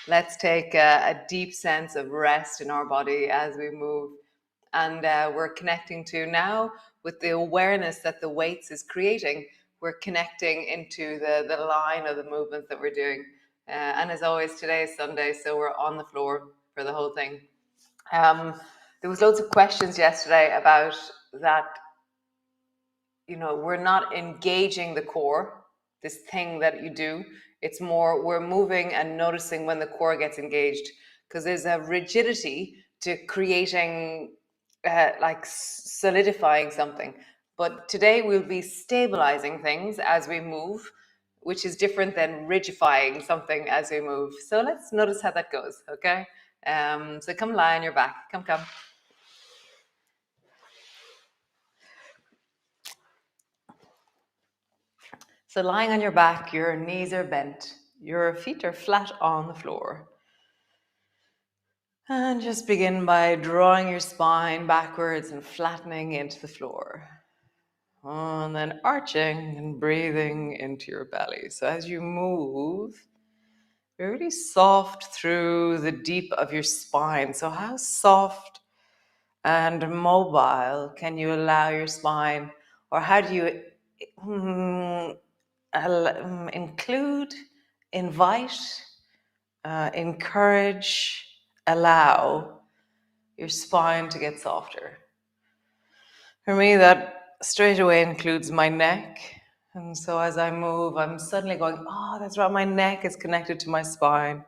Let's take a deep sense of rest in our body as we move. And we're connecting to now, with the awareness that the weights is creating, we're connecting into the line of the movements that we're doing. And as always, today is Sunday, so we're on the floor for the whole thing. There was loads of questions yesterday about that, we're not engaging the core, this thing that you do. It's more we're moving and noticing when the core gets engaged, because there's a rigidity to creating, like solidifying something. But today we'll be stabilizing things as we move, which is different than rigifying something as we move. So let's notice how that goes, okay? So come lie on your back. Come. So lying on your back, your knees are bent, your feet are flat on the floor. And just begin by drawing your spine backwards and flattening into the floor. And then arching and breathing into your belly. So as you move, you're really soft through the deep of your spine. So how soft and mobile can you allow your spine, or how do you include, invite, encourage, allow your spine to get softer? For me, that straight away includes my neck. And so as I move, I'm suddenly going, oh, that's right, my neck is connected to my spine.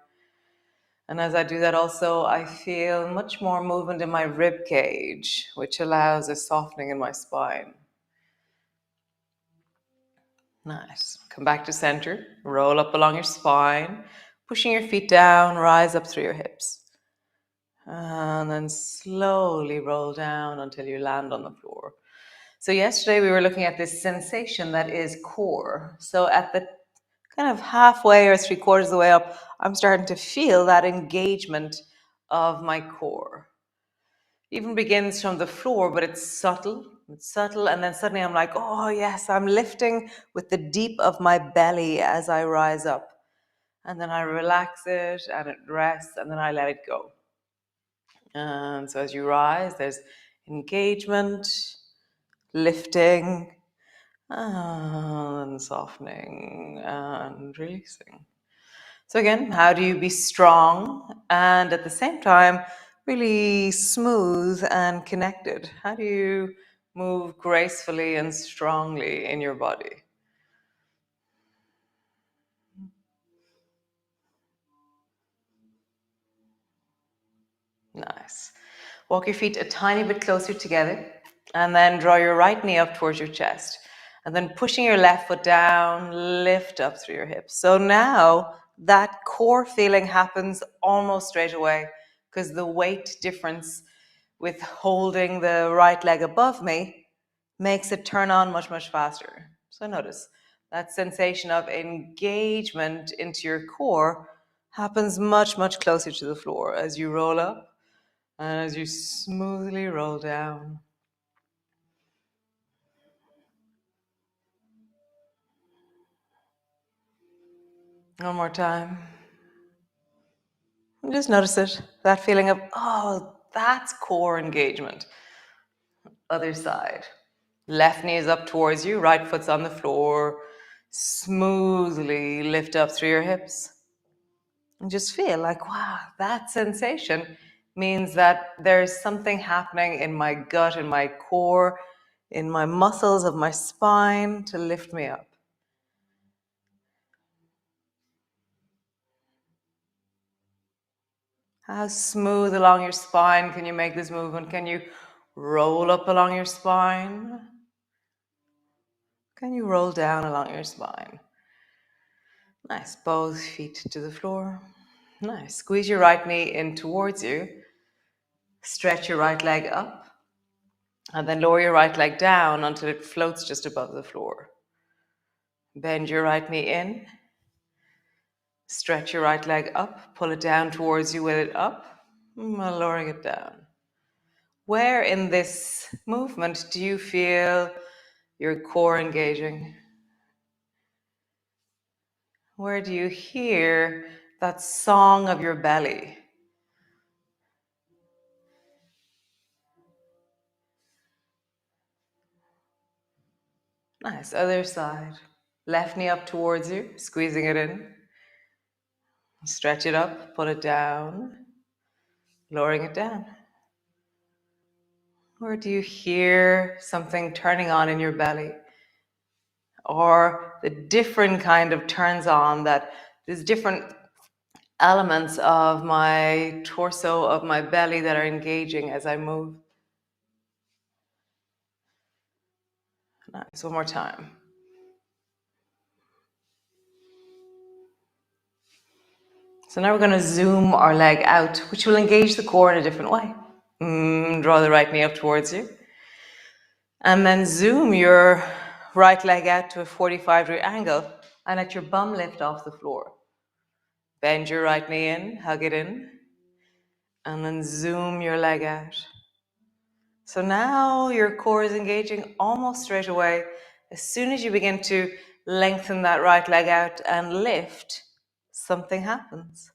And as I do that also, I feel much more movement in my rib cage, which allows a softening in my spine. Nice. Come back to center. Roll up along your spine, pushing your feet down, rise up through your hips. And then slowly roll down until you land on the floor. So yesterday we were looking at this sensation that is core. So at the kind of halfway or 3/4 of the way up, I'm starting to feel that engagement of my core. Even begins from the floor, but it's subtle. And then suddenly I'm like, oh yes, I'm lifting with the deep of my belly as I rise up. And then I relax it and it rests, and then I let it go. And so as you rise, there's engagement, lifting, and softening and releasing. So again, how do you be strong and at the same time really smooth and connected? How do you move gracefully and strongly in your body? Nice. Walk your feet a tiny bit closer together, and then draw your right knee up towards your chest. And then pushing your left foot down, lift up through your hips. So now that core feeling happens almost straight away, because the weight difference with holding the right leg above me makes it turn on much, much faster. So notice that sensation of engagement into your core happens much, much closer to the floor as you roll up and as you smoothly roll down. One more time. And just notice it, that feeling of, oh, that's core engagement. Other side. Left knee is up towards you, right foot's on the floor. Smoothly lift up through your hips. And just feel like, wow, that sensation means that there's something happening in my gut, in my core, in my muscles of my spine to lift me up. How smooth along your spine can you make this movement? Can you roll up along your spine? Can you roll down along your spine? Nice. Both feet to the floor. Nice. Squeeze your right knee in towards you. Stretch your right leg up. And then lower your right leg down until it floats just above the floor. Bend your right knee in. Stretch your right leg up, pull it down towards you with it up, lowering it down. Where in this movement do you feel your core engaging? Where do you hear that song of your belly? Nice. Other side. Left knee up towards you, squeezing it in. Stretch it up, pull it down, lowering it down. Or do you hear something turning on in your belly? Or the different kind of turns on that there's different elements of my torso, of my belly that are engaging as I move. Nice. One more time. So now we're going to zoom our leg out, which will engage the core in a different way. Draw the right knee up towards you. And then zoom your right leg out to a 45-degree angle and let your bum lift off the floor. Bend your right knee in, hug it in, and then zoom your leg out. So now your core is engaging almost straight away. As soon as you begin to lengthen that right leg out and lift, something happens.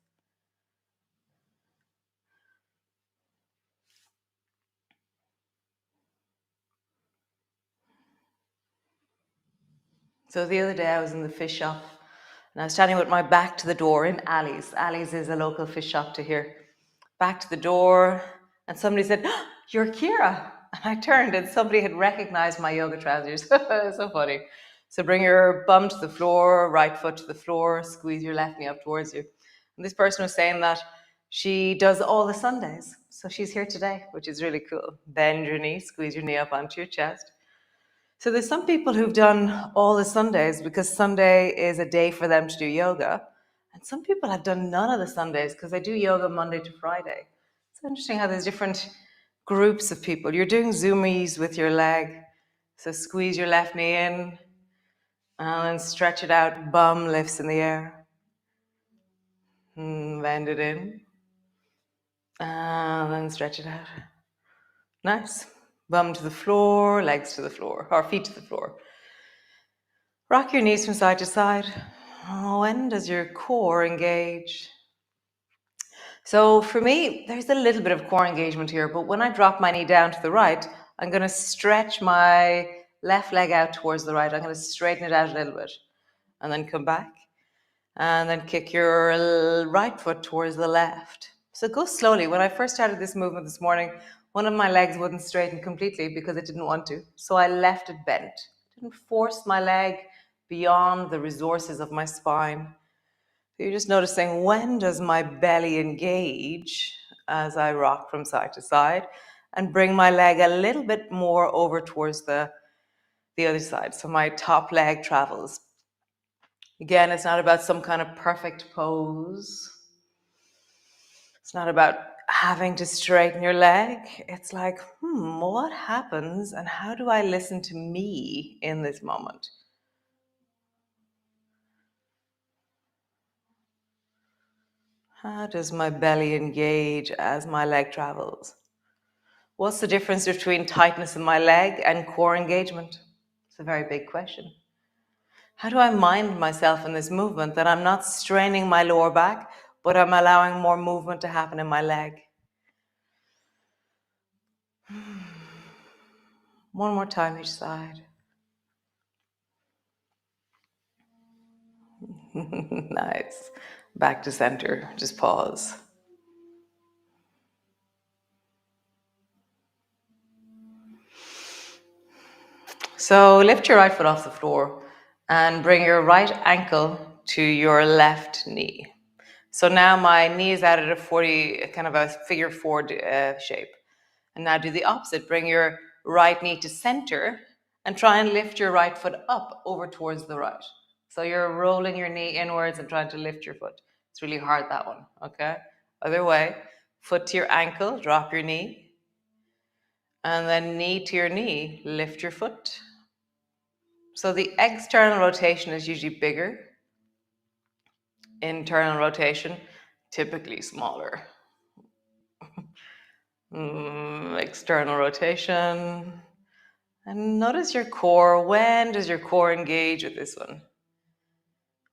So the other day I was in the fish shop and I was standing with my back to the door in Ali's. Ali's is a local fish shop to here. Back to the door, and somebody said, "Oh, you're Ciara." And I turned and somebody had recognized my yoga trousers. So funny. So bring your bum to the floor, right foot to the floor, squeeze your left knee up towards you. And this person was saying that she does all the Sundays. So she's here today, which is really cool. Bend your knee, squeeze your knee up onto your chest. So there's some people who've done all the Sundays because Sunday is a day for them to do yoga. And some people have done none of the Sundays because they do yoga Monday to Friday. It's interesting how there's different groups of people. You're doing zoomies with your leg. So squeeze your left knee in and then stretch it out. Bum lifts in the air. Bend it in. And then stretch it out. Nice. Bum to the floor, legs to the floor, or feet to the floor. Rock your knees from side to side. When does your core engage? So for me, there's a little bit of core engagement here, but when I drop my knee down to the right, I'm going to stretch my left leg out towards the right. I'm going to straighten it out a little bit and then come back and then kick your right foot towards the left. So go slowly. When I first started this movement this morning, one of my legs wouldn't straighten completely because it didn't want to. So I left it bent. Didn't force my leg beyond the resources of my spine. So you're just noticing, when does my belly engage as I rock from side to side and bring my leg a little bit more over towards the other side. So my top leg travels. Again, it's not about some kind of perfect pose. It's not about having to straighten your leg. It's like, what happens and how do I listen to me in this moment? How does my belly engage as my leg travels? What's the difference between tightness in my leg and core engagement? It's a very big question. How do I mind myself in this movement that I'm not straining my lower back, but I'm allowing more movement to happen in my leg? One more time each side. Nice. Back to center. Just pause. So lift your right foot off the floor and bring your right ankle to your left knee. So now my knee is out at a 40, kind of a figure 4 shape. And now do the opposite. Bring your right knee to center and try and lift your right foot up over towards the right. So you're rolling your knee inwards and trying to lift your foot. It's really hard, that one, okay? Other way, foot to your ankle, drop your knee. And then knee to your knee, lift your foot. So the external rotation is usually bigger. Internal rotation, typically smaller. External rotation. And notice your core. When does your core engage with this one?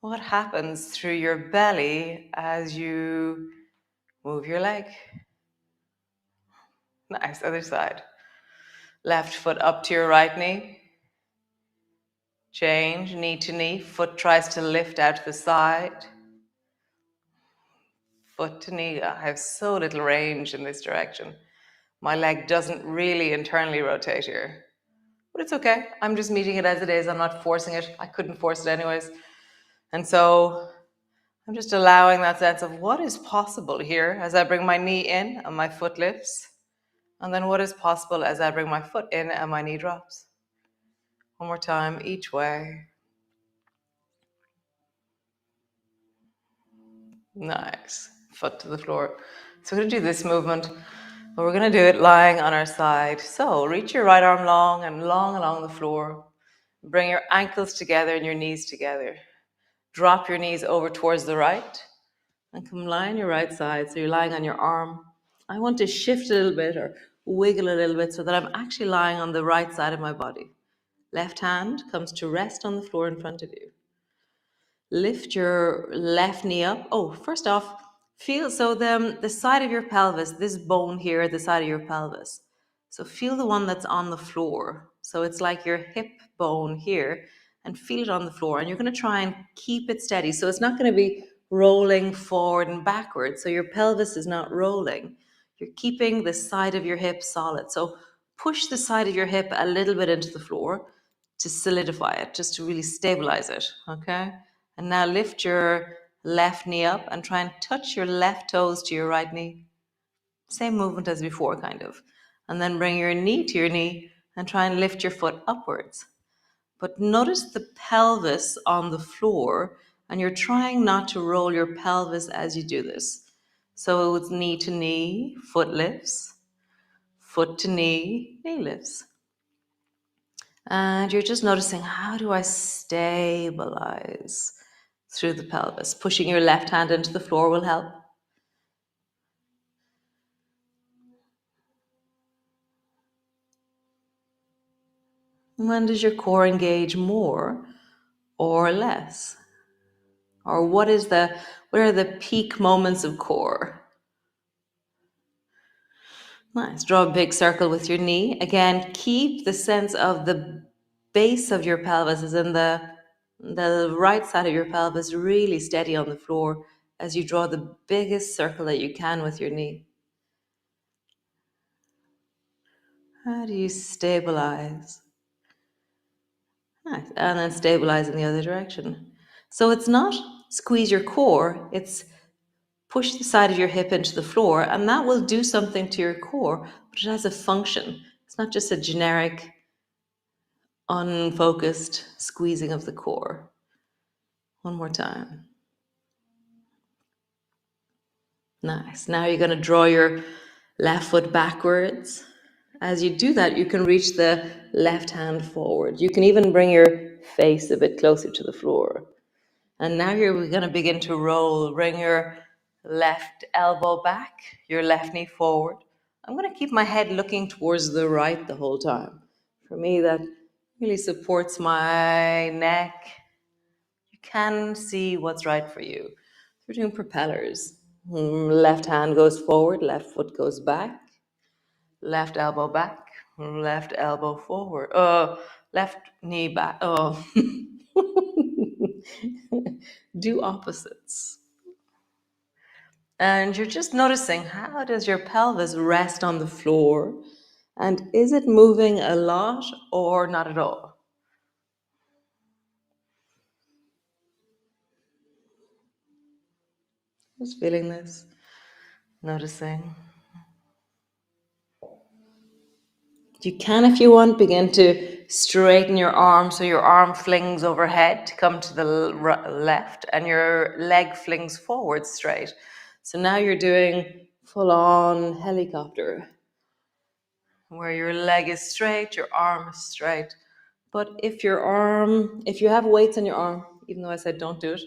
What happens through your belly as you move your leg? Nice, other side. Left foot up to your right knee. Change, knee to knee. Foot tries to lift out to the side. Foot to knee. I have so little range in this direction. My leg doesn't really internally rotate here. But it's okay. I'm just meeting it as it is. I'm not forcing it. I couldn't force it anyways. And so I'm just allowing that sense of what is possible here as I bring my knee in and my foot lifts. And then what is possible as I bring my foot in and my knee drops. One more time, each way. Nice. Foot to the floor. So we're going to do this movement, but we're going to do it lying on our side. So reach your right arm long and long along the floor. Bring your ankles together and your knees together. Drop your knees over towards the right and come lie on your right side. So you're lying on your arm. I want to shift a little bit or wiggle a little bit so that I'm actually lying on the right side of my body. Left hand comes to rest on the floor in front of you. Lift your left knee up. Oh, first off, feel so the side of your pelvis, this bone here at the side of your pelvis. So feel the one that's on the floor. So it's like your hip bone here and feel it on the floor. And you're going to try and keep it steady. So it's not going to be rolling forward and backwards. So your pelvis is not rolling. You're keeping the side of your hip solid. So push the side of your hip a little bit into the floor to solidify it, just to really stabilize it, okay? And now lift your left knee up and try and touch your left toes to your right knee. Same movement as before, kind of. And then bring your knee to your knee and try and lift your foot upwards. But notice the pelvis on the floor, and you're trying not to roll your pelvis as you do this. So it's knee to knee, foot lifts, foot to knee, knee lifts. And you're just noticing, how do I stabilize through the pelvis? Pushing your left hand into the floor will help. When does your core engage more or less? Or what are the peak moments of core? Nice. Draw a big circle with your knee. Again, keep the sense of the base of your pelvis is in the right side of your pelvis really steady on the floor as you draw the biggest circle that you can with your knee. How do you stabilize? Nice. And then stabilize in the other direction. So it's not squeeze your core, it's push the side of your hip into the floor, and that will do something to your core, but it has a function. It's not just a generic, unfocused squeezing of the core. One more time. Nice. Now you're going to draw your left foot backwards. As you do that, you can reach the left hand forward. You can even bring your face a bit closer to the floor. And now we're going to begin to roll. Bring your left elbow back, your left knee forward. I'm going to keep my head looking towards the right the whole time. For me, that really supports my neck. You can see what's right for you. We're doing propellers. Left hand goes forward, left foot goes back, left elbow back, left elbow forward, left knee back. Oh, do opposites. And you're just noticing, how does your pelvis rest on the floor? And is it moving a lot or not at all? Just feeling this, noticing. You can, if you want, begin to straighten your arm so your arm flings overhead to come to the left and your leg flings forward straight. So now you're doing full-on helicopter, where your leg is straight, your arm is straight. But if you have weights on your arm, even though I said don't do it,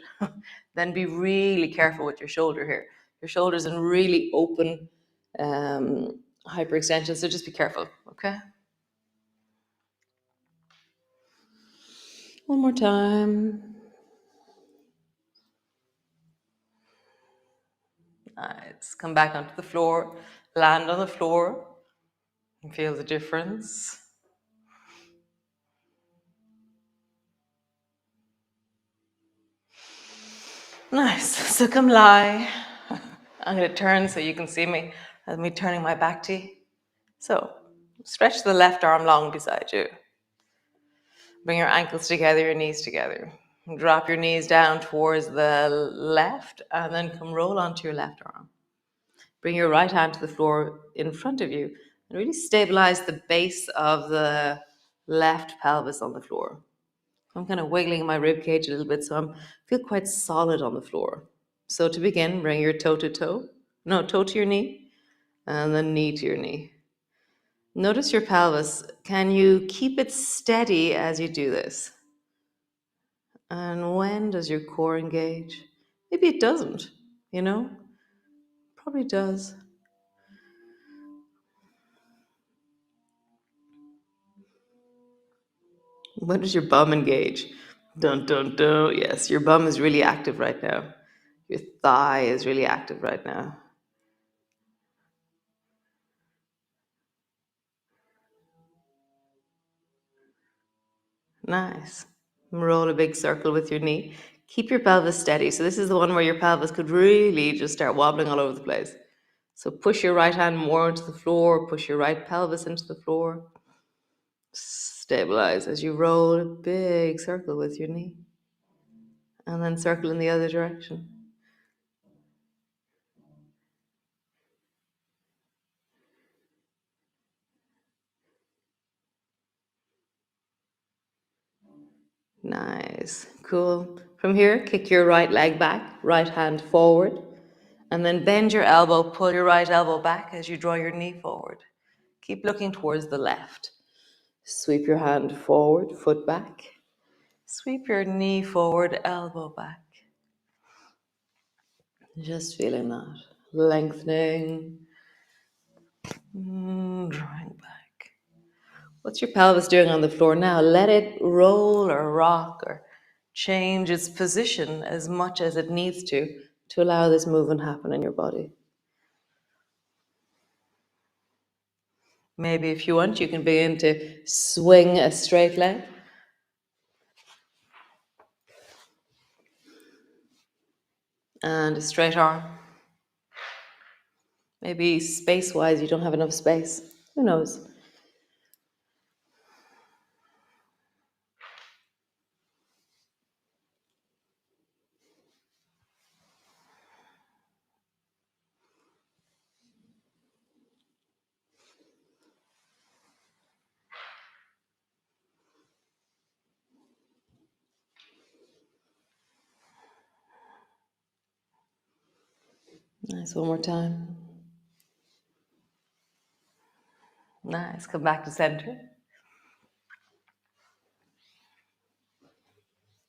then be really careful with your shoulder here. Your shoulder's in really open hyperextension, so just be careful, okay? One more time. Nice. Come back onto the floor, land on the floor, and feel the difference. Nice. So come lie. I'm going to turn so you can see me. That's me turning my back to you. So stretch the left arm long beside you. Bring your ankles together, your knees together. Drop your knees down towards the left and then come roll onto your left arm. Bring your right hand to the floor in front of you and really stabilize the base of the left pelvis on the floor. I'm kind of wiggling my rib cage a little bit, so I feel quite solid on the floor. So to begin, bring your toe to your knee, and then knee to your knee. Notice your pelvis. Can you keep it steady as you do this? And when does your core engage? Maybe it doesn't, Probably does. When does your bum engage? Dun, dun, dun. Yes, your bum is really active right now. Your thigh is really active right now. Nice. Roll a big circle with your knee. Keep your pelvis steady. So this is the one where your pelvis could really just start wobbling all over the place. So push your right hand more into the floor, push your right pelvis into the floor. Stabilize as you roll a big circle with your knee. And then circle in the other direction. Nice. Cool. From here, kick your right leg back, right hand forward. And then bend your elbow, pull your right elbow back as you draw your knee forward. Keep looking towards the left. Sweep your hand forward, foot back. Sweep your knee forward, elbow back. Just feeling that. Lengthening. Drawing back. What's your pelvis doing on the floor now? Let it roll or rock or change its position as much as it needs to allow this movement happen in your body. Maybe if you want, you can begin to swing a straight leg. And a straight arm. Maybe space-wise, you don't have enough space. Who knows? Nice, one more time. Nice, come back to center.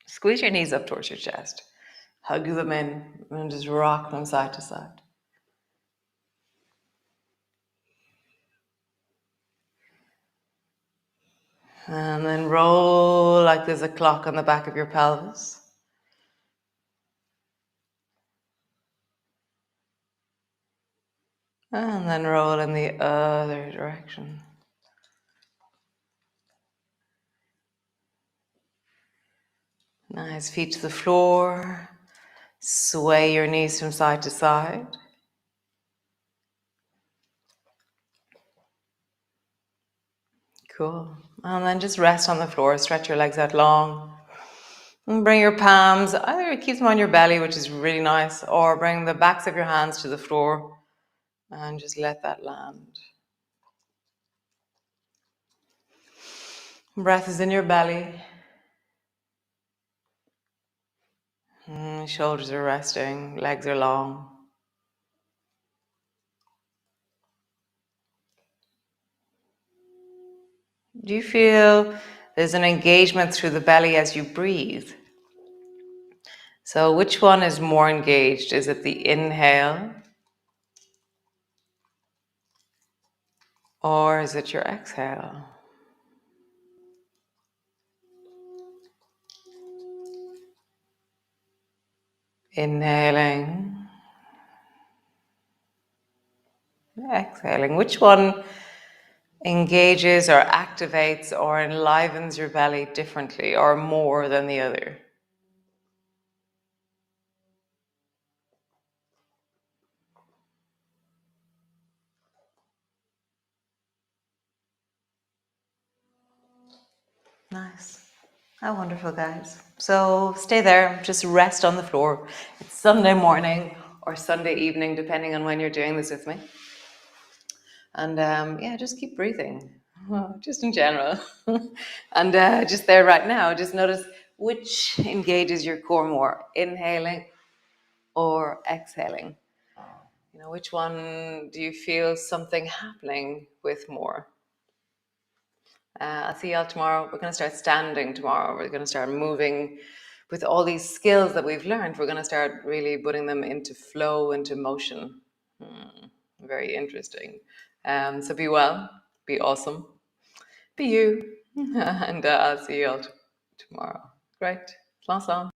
Squeeze your knees up towards your chest. Hug them in and just rock them side to side. And then roll like there's a clock on the back of your pelvis. And then roll in the other direction. Nice, feet to the floor. Sway your knees from side to side. Cool. And then just rest on the floor. Stretch your legs out long. And bring your palms, either keep them on your belly, which is really nice, or bring the backs of your hands to the floor and just let that land. Breath is in your belly. Shoulders are resting, legs are long. Do you feel there's an engagement through the belly as you breathe? So which one is more engaged? Is it the inhale or is it your exhale? Inhaling, exhaling. Which one engages or activates or enlivens your belly differently or more than the other? Nice. How wonderful, guys. So stay there, just rest on the floor. It's Sunday morning or Sunday evening, depending on when you're doing this with me. And yeah, just keep breathing, just in general. And just there right now, just notice which engages your core more, inhaling or exhaling. You know, which one do you feel something happening with more? I'll see y'all tomorrow. We're going to start standing tomorrow. We're going to start moving with all these skills that we've learned. We're going to start really putting them into flow, into motion. Very interesting. So be well, be awesome, be you, and I'll see you all tomorrow. Great. Slán slán.